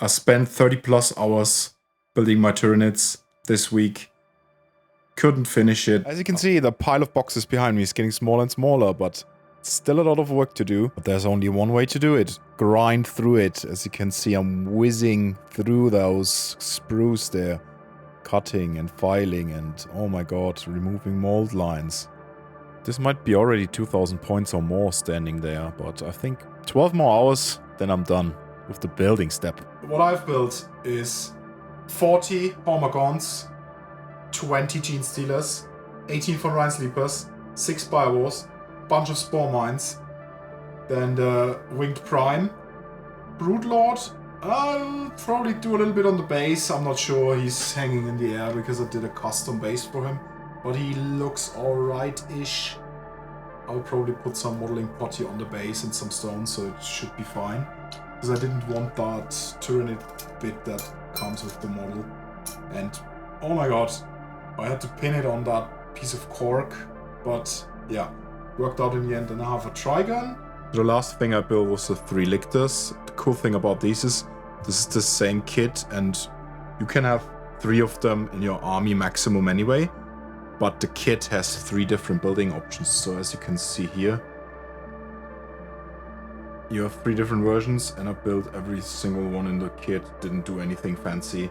I spent 30 plus hours building my Tyranids this week. Couldn't finish it. As you can see, the pile of boxes behind me is getting smaller and smaller, but still a lot of work to do. But there's only one way to do it. Grind through it. As you can see, I'm whizzing through those sprues there. Cutting and filing and, oh my god, removing mold lines. This might be already 2000 points or more standing there, but I think 12 more hours, then I'm done with the building step. What I've built is 40 Hormagons, 20 Gene Stealers, 18 von Rhine Sleepers, 6 Biowars, bunch of Spore Mines, then the Winged Prime, Broodlord. I'll probably do a little bit on the base. I'm not sure. He's hanging in the air because I did a custom base for him. But he looks alright-ish. I'll probably put some modeling potty on the base and some stones, so it should be fine. Because I didn't want that Tyranid bit that comes with the model. And, oh my god, I had to pin it on that piece of cork. But, yeah, worked out in the end. And I have a Trigun. The last thing I built was the 3 Lictors. The cool thing about these is, this is the same kit, and you can have 3 of them in your army maximum anyway. But the kit has 3 different building options, so as you can see here, you have 3 different versions, and I built every single one in the kit. Didn't do anything fancy.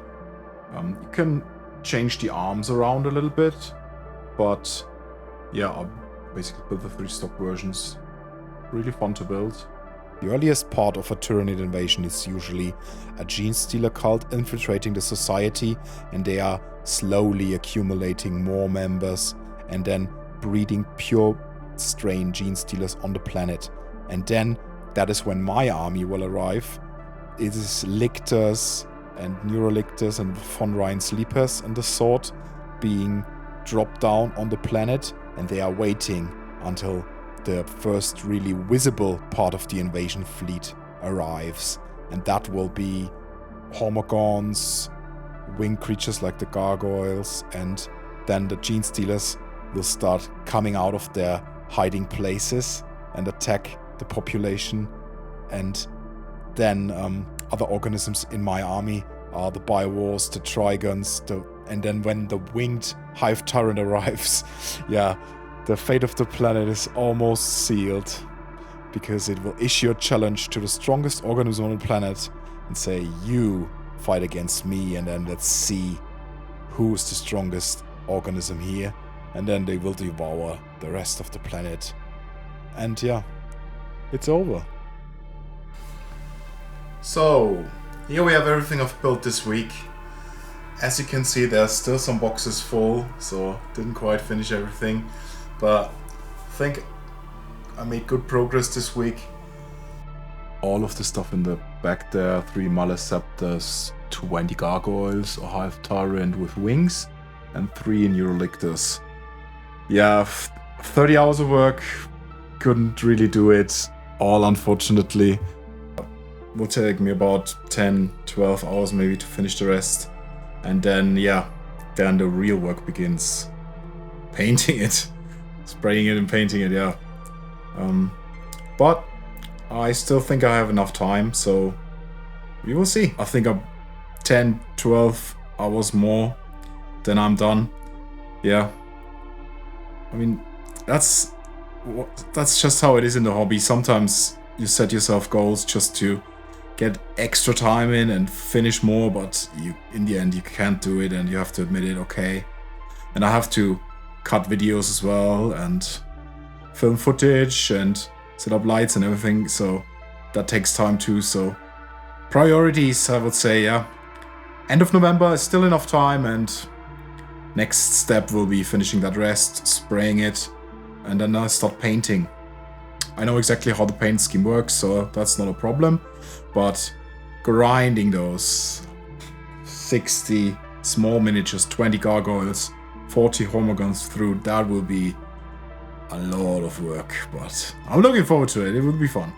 You can change the arms around a little bit, but yeah, I basically built the 3 stock versions. Really fun to build. The earliest part of a Tyranid invasion is usually a Gene Stealer cult infiltrating the society, and they are slowly accumulating more members and then breeding pure strain Gene Stealers on the planet. And then that is when my army will arrive. It is Lictors and Neurolictors and von Rhine Sleepers and the sort being dropped down on the planet, and they are waiting until the first really visible part of the invasion fleet arrives. And that will be Hormagons, winged creatures like the gargoyles, and then the Gene Stealers will start coming out of their hiding places and attack the population. And then other organisms in my army are the Biowars, the Trigons, and then when the winged Hive Tyrant arrives, yeah, the fate of the planet is almost sealed, because it will issue a challenge to the strongest organism on the planet and say, you fight against me, and then let's see who is the strongest organism here, and then they will devour the rest of the planet. And yeah, it's over. So, here we have everything I've built this week. As you can see, there's still some boxes full, so didn't quite finish everything. But I think I made good progress this week. All of the stuff in the back there, 3 Maleceptors, 20 Gargoyles, a Hive Tyrant with wings, and 3 Neurolictors. Yeah, 30 hours of work, couldn't really do it all, unfortunately. It will take me about 10, 12 hours maybe to finish the rest. And then, yeah, then the real work begins. Painting it. Spraying it and painting it, yeah. But I still think I have enough time, so we will see. I think I'm 10, 12 hours more, then I'm done. Yeah. I mean, that's just how it is in the hobby. Sometimes you set yourself goals just to get extra time in and finish more, but in the end you can't do it, and you have to admit it, okay. And I have to cut videos as well and film footage and set up lights and everything, so that takes time too. So priorities, I would say, yeah, end of November is still enough time, and next step will be finishing that rest, spraying it, and then I'll start painting. I know exactly how the paint scheme works, so that's not a problem, but grinding those 60 small miniatures, 20 gargoyles, 40 Hormagons through, that will be a lot of work, but I'm looking forward to it. It will be fun.